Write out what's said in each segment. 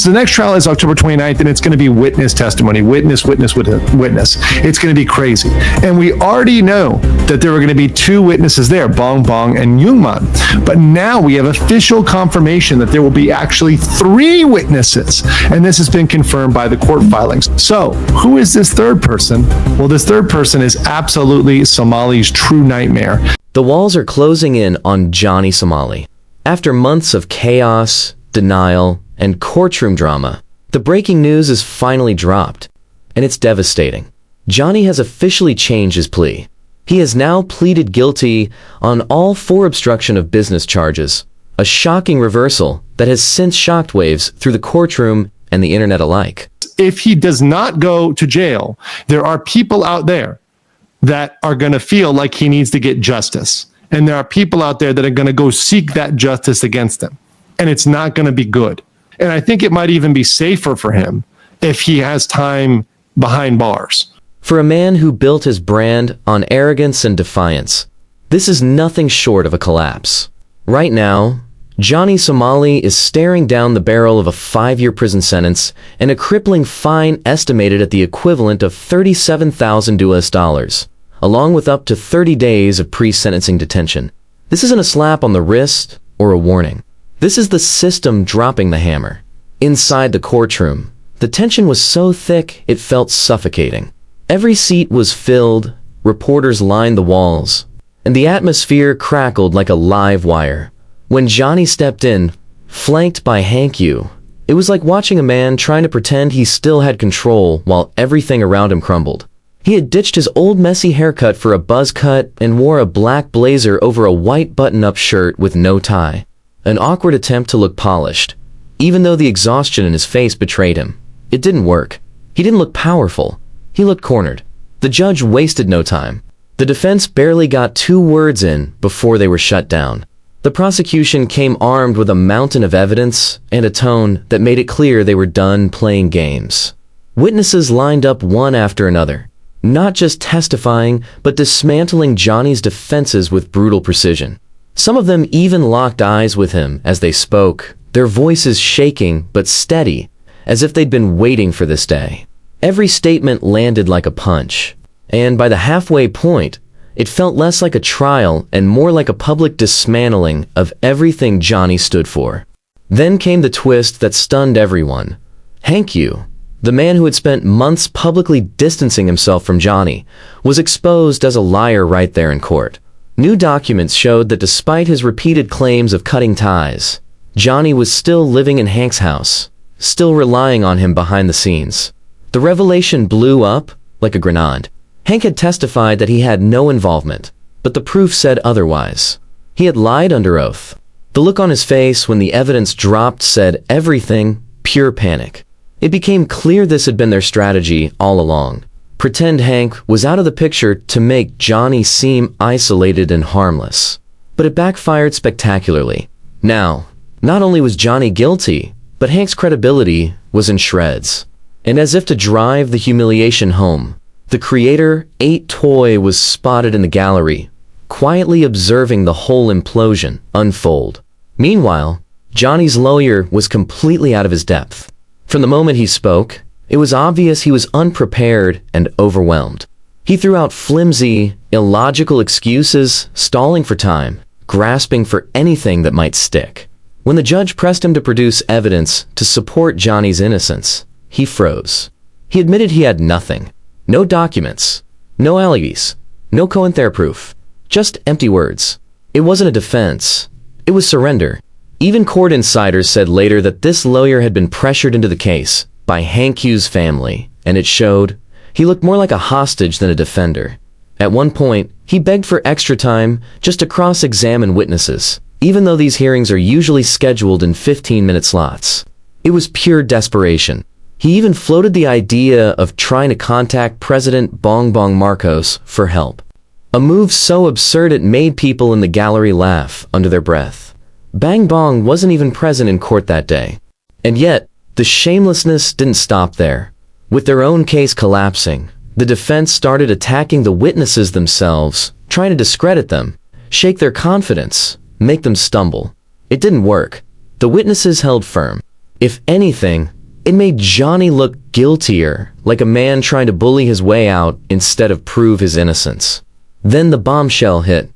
So the next trial is October 29th, and it's going to be witness testimony, witness. It's going to be crazy. And we already know that there were going to be 2 witnesses there, Bong Bong and Youngman. But now we have official confirmation that there will be actually 3 witnesses. And this has been confirmed by the court filings. So who is this third person? Well, this third person is absolutely Somali's true nightmare. The walls are closing in on Johnny Somali. After months of chaos, denial, and courtroom drama, the breaking news is finally dropped, and it's devastating. Johnny has officially changed his plea. He has now pleaded guilty on all 4 obstruction of business charges, a shocking reversal that has sent shockwaves through the courtroom and the internet alike. If he does not go to jail, there are people out there that are going to feel like he needs to get justice. And there are people out there that are going to go seek that justice against him. And it's not going to be good. And I think it might even be safer for him if he has time behind bars. For a man who built his brand on arrogance and defiance, this is nothing short of a collapse. Right now, Johnny Somali is staring down the barrel of a 5-year prison sentence and a crippling fine estimated at the equivalent of $37,000, along with up to 30 days of pre-sentencing detention. This isn't a slap on the wrist or a warning. This is the system dropping the hammer. Inside the courtroom, the tension was so thick it felt suffocating. Every seat was filled, reporters lined the walls, and the atmosphere crackled like a live wire. When Johnny stepped in, flanked by Hank Yu, it was like watching a man trying to pretend he still had control while everything around him crumbled. He had ditched his old messy haircut for a buzz cut and wore a black blazer over a white button-up shirt with no tie. An awkward attempt to look polished, even though the exhaustion in his face betrayed him. It didn't work. He didn't look powerful. He looked cornered. The judge wasted no time. The defense barely got 2 words in before they were shut down. The prosecution came armed with a mountain of evidence and a tone that made it clear they were done playing games. Witnesses lined up one after another, not just testifying, but dismantling Johnny's defenses with brutal precision. Some of them even locked eyes with him as they spoke, their voices shaking but steady, as if they'd been waiting for this day. Every statement landed like a punch, and by the halfway point, it felt less like a trial and more like a public dismantling of everything Johnny stood for. Then came the twist that stunned everyone. Hank Yu, the man who had spent months publicly distancing himself from Johnny, was exposed as a liar right there in court. New documents showed that despite his repeated claims of cutting ties, Johnny was still living in Hank's house, still relying on him behind the scenes. The revelation blew up like a grenade. Hank had testified that he had no involvement, but the proof said otherwise. He had lied under oath. The look on his face when the evidence dropped said everything, pure panic. It became clear this had been their strategy all along. Pretend Hank was out of the picture to make Johnny seem isolated and harmless. But it backfired spectacularly. Now, not only was Johnny guilty, but Hank's credibility was in shreds. And as if to drive the humiliation home, the creator, 8 Toy, was spotted in the gallery, quietly observing the whole implosion unfold. Meanwhile, Johnny's lawyer was completely out of his depth. From the moment he spoke, it was obvious he was unprepared and overwhelmed. He threw out flimsy, illogical excuses, stalling for time, grasping for anything that might stick. When the judge pressed him to produce evidence to support Johnny's innocence, he froze. He admitted he had nothing. No documents, no alibis, no cointer proof, just empty words. It wasn't a defense. It was surrender. Even court insiders said later that this lawyer had been pressured into the case by Hank Yu's family, and it showed. He looked more like a hostage than a defender. At one point, he begged for extra time just to cross-examine witnesses, even though these hearings are usually scheduled in 15-minute slots. It was pure desperation. He even floated the idea of trying to contact President Bong Marcos for help. A move so absurd it made people in the gallery laugh under their breath. Bang Bong wasn't even present in court that day. And yet, the shamelessness didn't stop there. With their own case collapsing, the defense started attacking the witnesses themselves, trying to discredit them, shake their confidence, make them stumble. It didn't work. The witnesses held firm. If anything, it made Johnny look guiltier, like a man trying to bully his way out instead of prove his innocence. Then the bombshell hit.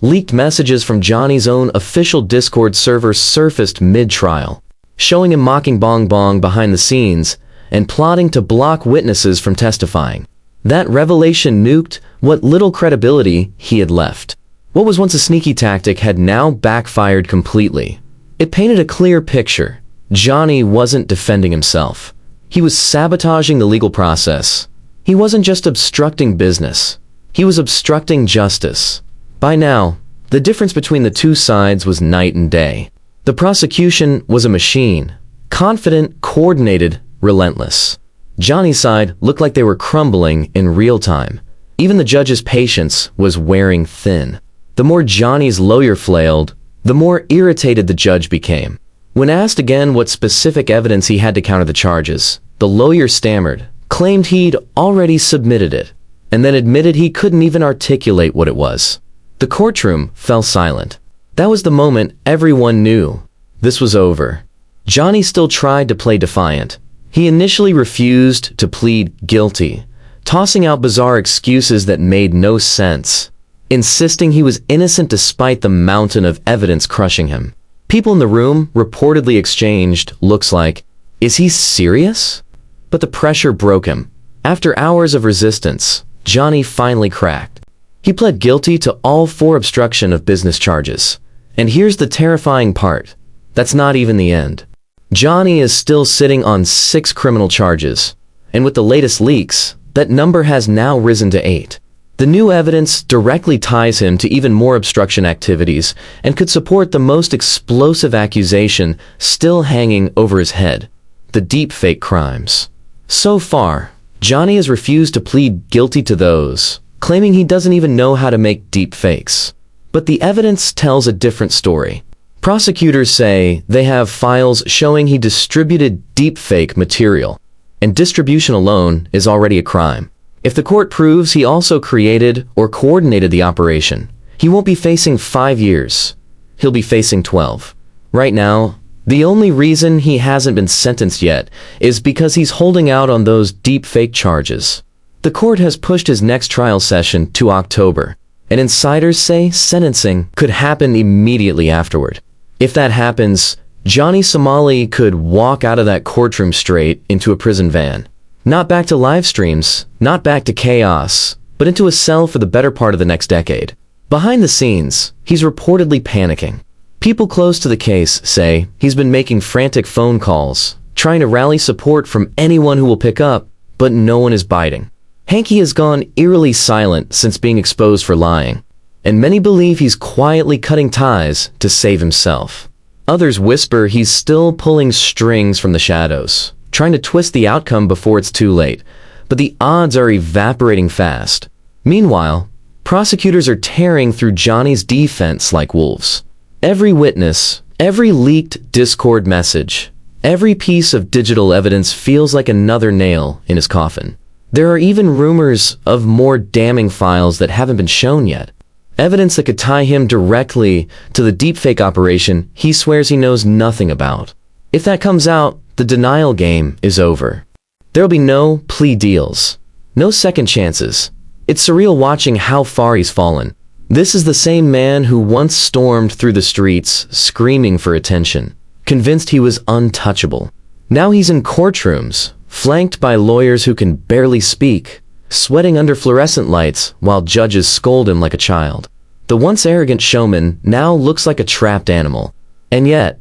Leaked messages from Johnny's own official Discord server surfaced mid-trial, showing him mocking Bong Bong behind the scenes and plotting to block witnesses from testifying. That revelation nuked what little credibility he had left. What was once a sneaky tactic had now backfired completely. It painted a clear picture. Johnny wasn't defending himself. He was sabotaging the legal process. He wasn't just obstructing business. He was obstructing justice. By now, the difference between the two sides was night and day. The prosecution was a machine, confident, coordinated, relentless. Johnny's side looked like they were crumbling in real time. Even the judge's patience was wearing thin. The more Johnny's lawyer flailed, the more irritated the judge became. When asked again what specific evidence he had to counter the charges, the lawyer stammered, claimed he'd already submitted it, and then admitted he couldn't even articulate what it was. The courtroom fell silent. That was the moment everyone knew this was over. Johnny still tried to play defiant. He initially refused to plead guilty, tossing out bizarre excuses that made no sense, insisting he was innocent despite the mountain of evidence crushing him. People in the room reportedly exchanged looks like, "Is he serious?" But the pressure broke him. After hours of resistance, Johnny finally cracked. He pled guilty to all 4 obstruction of business charges. And here's the terrifying part. That's not even the end. Johnny is still sitting on 6 criminal charges. And with the latest leaks, that number has now risen to 8. The new evidence directly ties him to even more obstruction activities and could support the most explosive accusation still hanging over his head: the deepfake crimes. So far, Johnny has refused to plead guilty to those, claiming he doesn't even know how to make deepfakes. But the evidence tells a different story. Prosecutors say they have files showing he distributed deepfake material, and distribution alone is already a crime. If the court proves he also created or coordinated the operation, he won't be facing 5 years. He'll be facing 12. Right now, the only reason he hasn't been sentenced yet is because he's holding out on those deepfake charges. The court has pushed his next trial session to October, and insiders say sentencing could happen immediately afterward. If that happens, Johnny Somali could walk out of that courtroom straight into a prison van. Not back to live streams, not back to chaos, but into a cell for the better part of the next decade. Behind the scenes, he's reportedly panicking. People close to the case say he's been making frantic phone calls, trying to rally support from anyone who will pick up, but no one is biting. Hanky has gone eerily silent since being exposed for lying, and many believe he's quietly cutting ties to save himself. Others whisper he's still pulling strings from the shadows, trying to twist the outcome before it's too late, but the odds are evaporating fast. Meanwhile, prosecutors are tearing through Johnny's defense like wolves. Every witness, every leaked Discord message, every piece of digital evidence feels like another nail in his coffin. There are even rumors of more damning files that haven't been shown yet. Evidence that could tie him directly to the deepfake operation he swears he knows nothing about. If that comes out, the denial game is over. There'll be no plea deals, no second chances. It's surreal watching how far he's fallen. This is the same man who once stormed through the streets screaming for attention, convinced he was untouchable. Now he's in courtrooms, flanked by lawyers who can barely speak, sweating under fluorescent lights while judges scold him like a child. The once arrogant showman now looks like a trapped animal. And yet,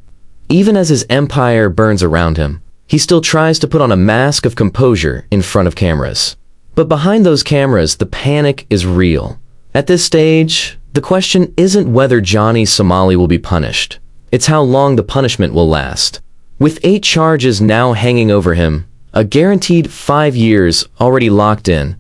even as his empire burns around him, he still tries to put on a mask of composure in front of cameras. But behind those cameras, the panic is real. At this stage, the question isn't whether Johnny Somali will be punished. It's how long the punishment will last. With 8 charges now hanging over him, a guaranteed 5 years already locked in,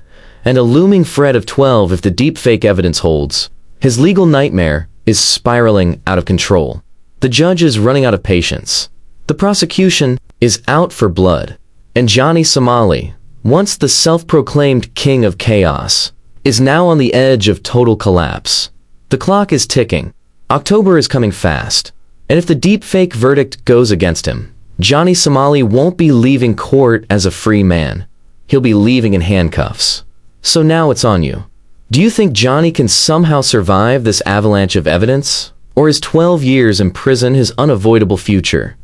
and a looming threat of 12 if the deepfake evidence holds, his legal nightmare is spiraling out of control. The judge is running out of patience. The prosecution is out for blood. And Johnny Somali, once the self-proclaimed king of chaos, is now on the edge of total collapse. The clock is ticking. October is coming fast. And if the deepfake verdict goes against him, Johnny Somali won't be leaving court as a free man. He'll be leaving in handcuffs. So now it's on you. Do you think Johnny can somehow survive this avalanche of evidence? Or is 12 years in prison his unavoidable future?